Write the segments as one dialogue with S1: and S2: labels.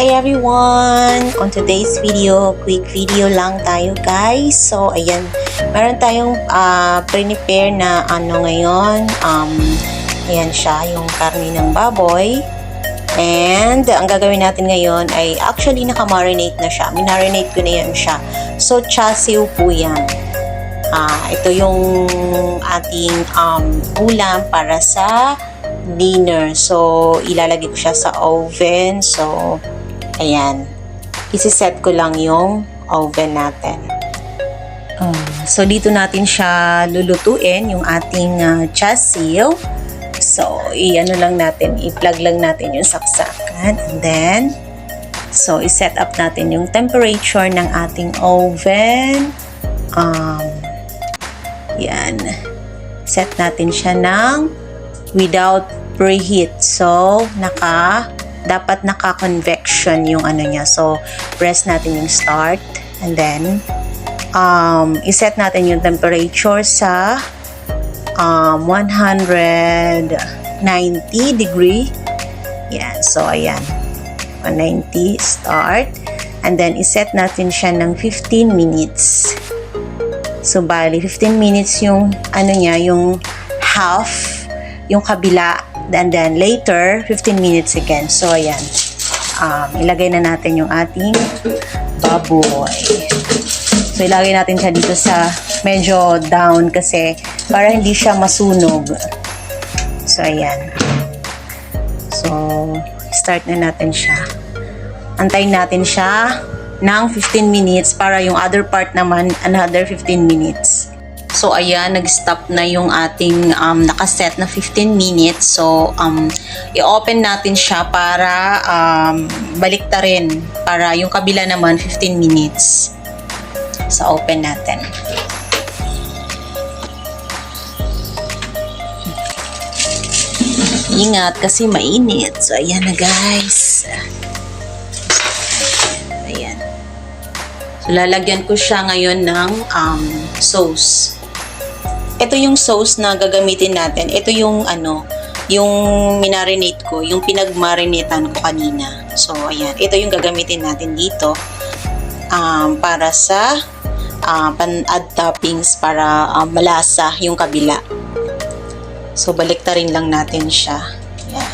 S1: Hi everyone! On today's video, quick video lang tayo guys. So, ayan, meron tayong prepare na ano ngayon. Ayan siya, yung karne ng baboy. And, ang gagawin natin ngayon ay actually naka-marinate na siya. Minarinate ko na yan siya. So, chasiw po yan. Ito yung ating ulam para sa dinner. So, ilalagay ko siya sa oven. So, ayan. Isiset ko lang yung oven natin. So, dito natin siya lulutuin, yung ating chasiw. So, i-ano lang natin, i-plug lang natin yung saksakan. And then, so, i-set up natin yung temperature ng ating oven. Yan. Set natin siya ng without preheat. So, dapat naka-convection yung ano niya. So, press natin yung start. And then, iset natin yung temperature sa 190 degree. Yan. So, ayan. 190 start. And then, iset natin siya ng 15 minutes. So, bali, 15 minutes yung ano niya, yung half, yung kabila, and then later 15 minutes again. So ayan, ilagay na natin yung ating baboy. So ilagay natin siya dito sa medyo down kasi para hindi siya masunog. So ayan, so start na natin siya. Antayin natin siya ng 15 minutes para yung other part naman another 15 minutes. So, ayan, nag-stop na yung ating nakaset na 15 minutes. So, i-open natin siya para baliktarin. Para yung kabila naman, 15 minutes. So, open natin. Ingat kasi mainit. So, ayan na guys. Ayan. So, lalagyan ko siya ngayon ng sauce. Ito yung sauce na gagamitin natin. Ito yung yung minarinate ko, yung pinagmarinatean ko kanina. So, ayan. Ito yung gagamitin natin dito para sa pan-add toppings para malasa yung kabila. So, baliktarin lang natin siya. Ayan.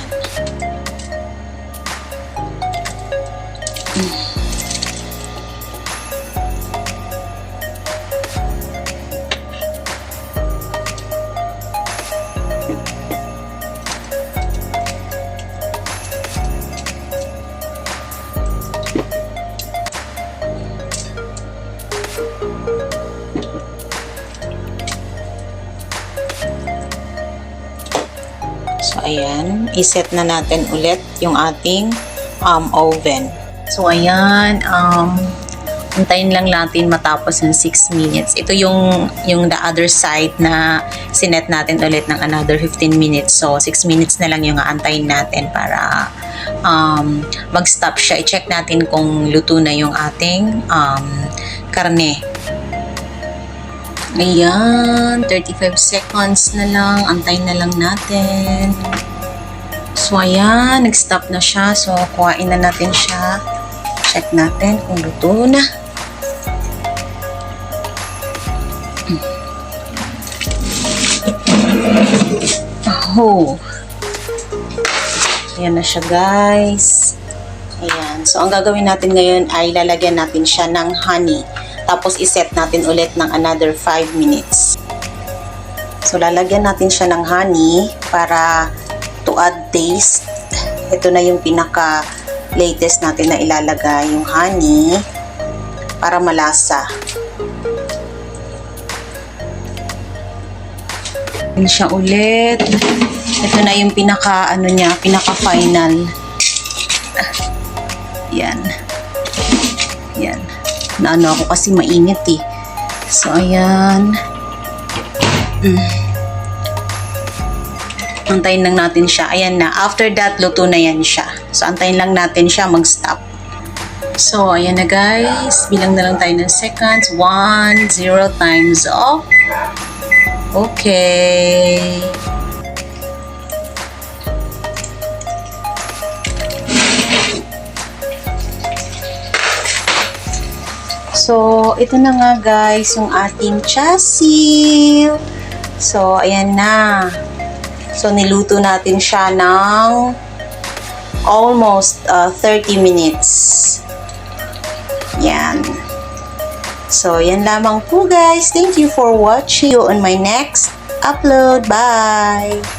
S1: So, ayan. Iset na natin ulit yung ating oven. So, ayan. Antayin lang natin matapos ng 6 minutes. Ito yung the other side na sinet natin ulit ng another 15 minutes. So, 6 minutes na lang yung aantayin natin para mag-stop siya. I-check natin kung luto na yung ating karne. Ayan, 35 seconds na lang. Antayin na lang natin. So, ayan, nag-stop na siya. So, kuhain na natin siya. Check natin kung luto na. Oh. Ayan na siya, guys. Ayan. So, ang gagawin natin ngayon ay lalagyan natin siya ng honey. Tapos, iset natin ulit ng another 5 minutes. So, lalagyan natin siya ng honey para to add taste. Ito na yung pinaka-latest natin na ilalagay, yung honey, para malasa. Ayan siya ulit. Ito na yung pinaka-final. Yan. Yan. Naano ako kasi mainit eh. So, ayan. Antayin lang natin siya. Ayan na. After that, luto na yan siya. So, antayin lang natin siya mag-stop. So, ayan na guys. Bilang na lang tayo ng seconds. 1, 0, times off. Okay. So, ito na nga guys, yung ating chassis. So, ayan na. So, niluto natin siya ng almost 30 minutes. Yan. So, yan lamang po guys. Thank you for watching. See you on my next upload. Bye!